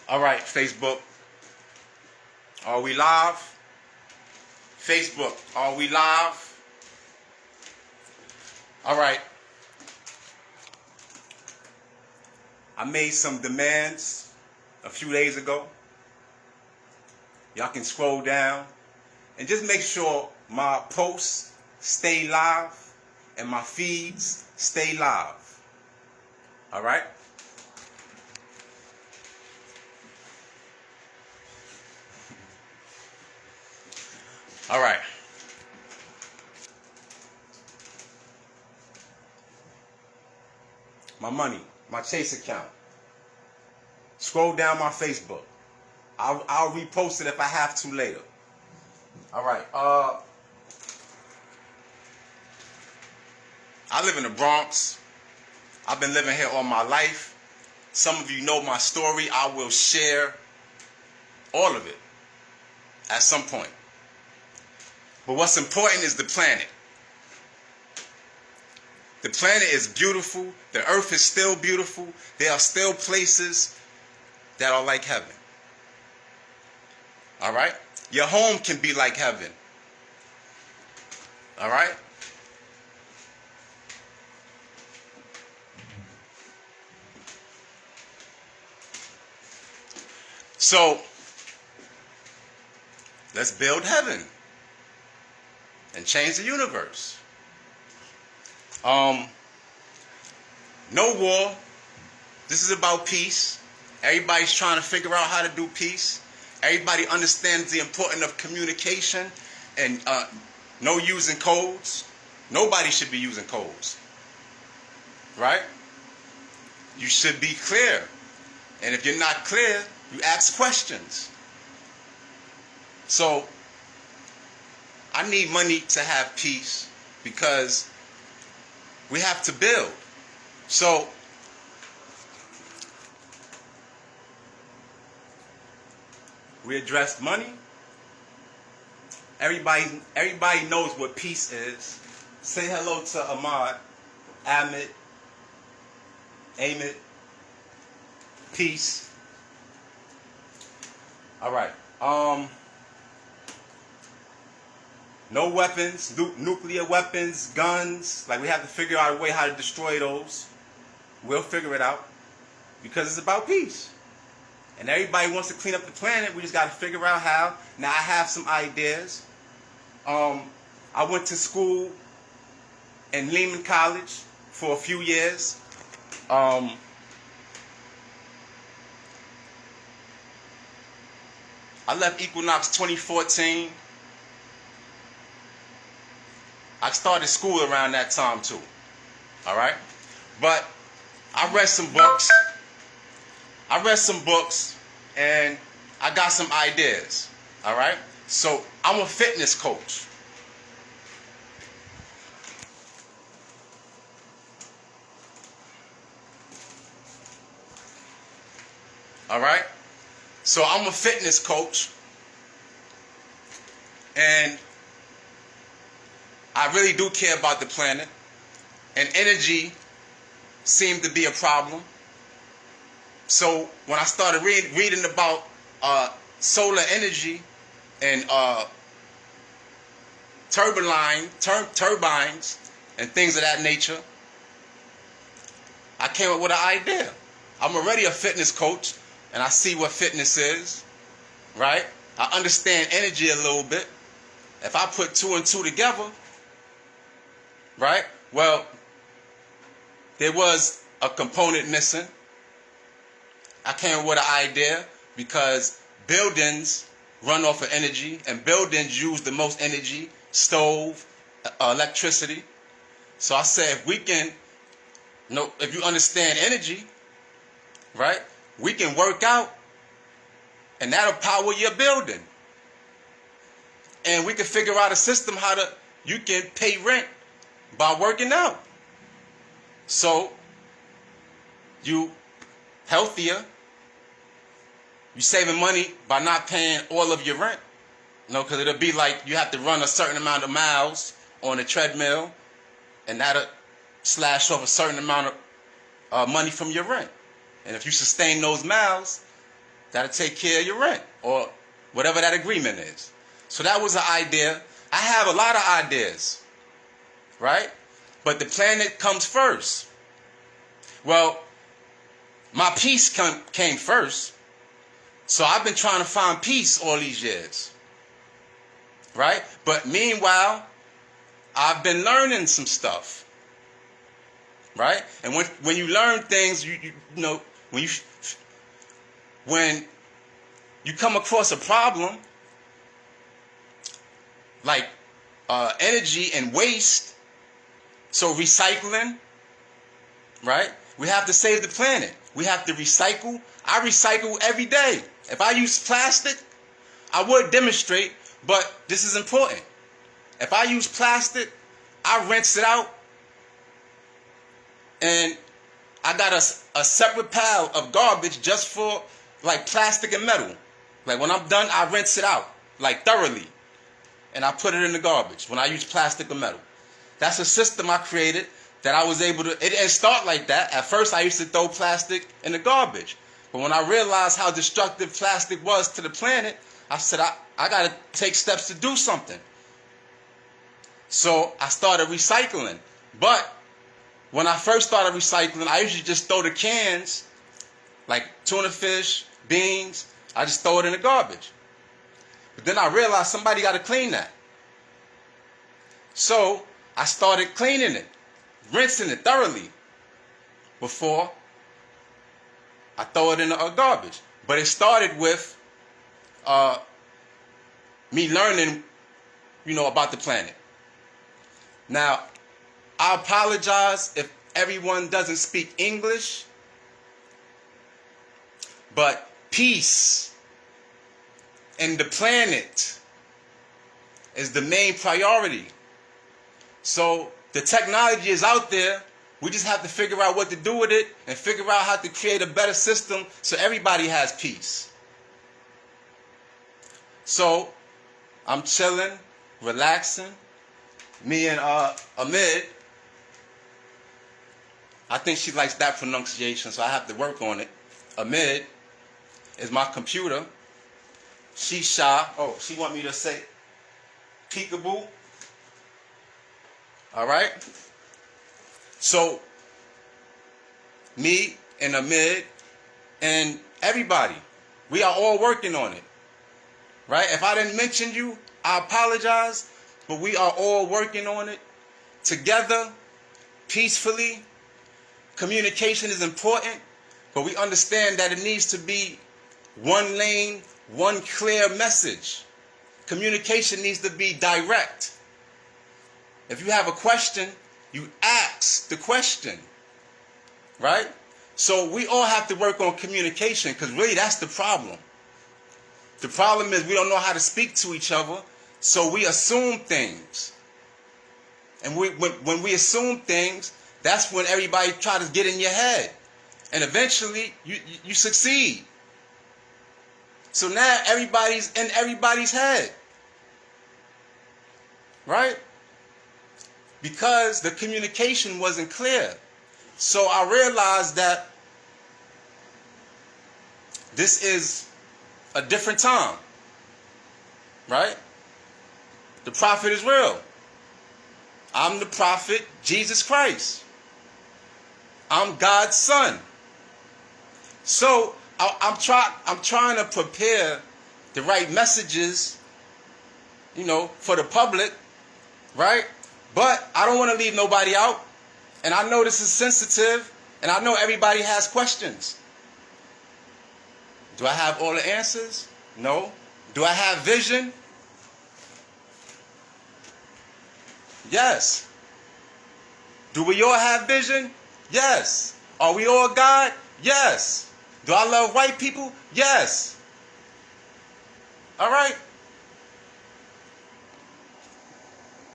All right, Facebook. Are we live? Facebook, are we live? All right. I made some demands a few days ago. Y'all can scroll down and just make sure my posts stay live and my feeds stay live. All right? All right. My money, my Chase account. Scroll down my Facebook. I'll repost it if I have to later. All right. I live in the Bronx. I've been living here all my life. Some of you know my story. I will share all of it at some point. But what's important is the planet. The planet is beautiful. The earth is still beautiful. There are still places that are like heaven. All right? Your home can be like heaven. All right? So, let's build heaven and change the universe. No war. This is about peace. Everybody's trying to figure out how to do peace. Everybody understands the importance of communication and no using codes. Nobody should be using codes. Right? You should be clear. And if you're not clear, you ask questions. So, I need money to have peace because we have to build. So, we addressed money. Everybody knows what peace is. Say hello to Ahmad, Amit, peace. All right. No weapons, nuclear weapons, guns. Like, we have to figure out a way how to destroy those. We'll figure it out because it's about peace. And everybody wants to clean up the planet. We just got to figure out how. Now, I have some ideas. I went to school in Lehman College for a few years. I left Equinox 2014. I started school around that time too. All right? But I read some books. And I got some ideas. All right? So I'm a fitness coach. All right? So I'm a fitness coach. And I really do care about the planet. And energy seemed to be a problem. So when I started reading about solar energy and turbines and things of that nature, I came up with an idea. I'm already a fitness coach, and I see what fitness is, right? I understand energy a little bit. If I put two and two together, right? Well, there was a component missing. I came up with an idea because buildings run off of energy, and buildings use the most energy, stove, electricity. So I said, if you understand energy, right, we can work out, and that'll power your building. And we can figure out a system you can pay rent by working out. So you healthier. You saving money by not paying all of your rent. Because it'll be like you have to run a certain amount of miles on a treadmill, and that'll slash off a certain amount of money from your rent. And if you sustain those miles, that'll take care of your rent or whatever that agreement is. So that was an idea. I have a lot of ideas, right? But the planet comes first. Well, my peace came first. So I've been trying to find peace all these years, right? But meanwhile, I've been learning some stuff, right? And when you learn things, you know, when you come across a problem like energy and waste, so recycling, right? We have to save the planet. We have to recycle. I recycle every day. If I use plastic, I would demonstrate, but this is important. If I use plastic, I rinse it out, and I got a separate pile of garbage just for like plastic and metal. Like when I'm done, I rinse it out like thoroughly, and I put it in the garbage when I use plastic or metal. That's a system I created that I was able to. It didn't start like that. At first, I used to throw plastic in the garbage. But when I realized how destructive plastic was to the planet, I said, I got to take steps to do something. So I started recycling. But when I first started recycling, I usually just throw the cans, like tuna fish, beans, I just throw it in the garbage. But then I realized somebody got to clean that. So I started cleaning it, rinsing it thoroughly before I throw it in the garbage. But it started with me learning, about the planet. Now, I apologize if everyone doesn't speak English, but peace and the planet is the main priority. So the technology is out there. We just have to figure out what to do with it and figure out how to create a better system so everybody has peace. So I'm chilling, relaxing. Me and Amid, I think she likes that pronunciation, so I have to work on it. Amid is my computer. She's shy. Oh, she want me to say peekaboo. All right? So, me and Amid and everybody, we are all working on it. Right? If I didn't mention you, I apologize, but we are all working on it together, peacefully. Communication is important, but we understand that it needs to be one lane, one clear message. Communication needs to be direct. If you have a question, you ask the question, right? So we all have to work on communication because really that's the problem. The problem is we don't know how to speak to each other, so we assume things. And when we assume things, that's when everybody tries to get in your head. And eventually, you succeed. So now everybody's in everybody's head. Right? Because the communication wasn't clear. So I realized that this is a different time. Right? The prophet is real. I'm the prophet, Jesus Christ. I'm God's son. So I'm trying to prepare the right messages, for the public, right? But I don't want to leave nobody out. And I know this is sensitive, and I know everybody has questions. Do I have all the answers? No. Do I have vision? Yes. Do we all have vision? Yes. Are we all God? Yes. Do I love white people? Yes. All right.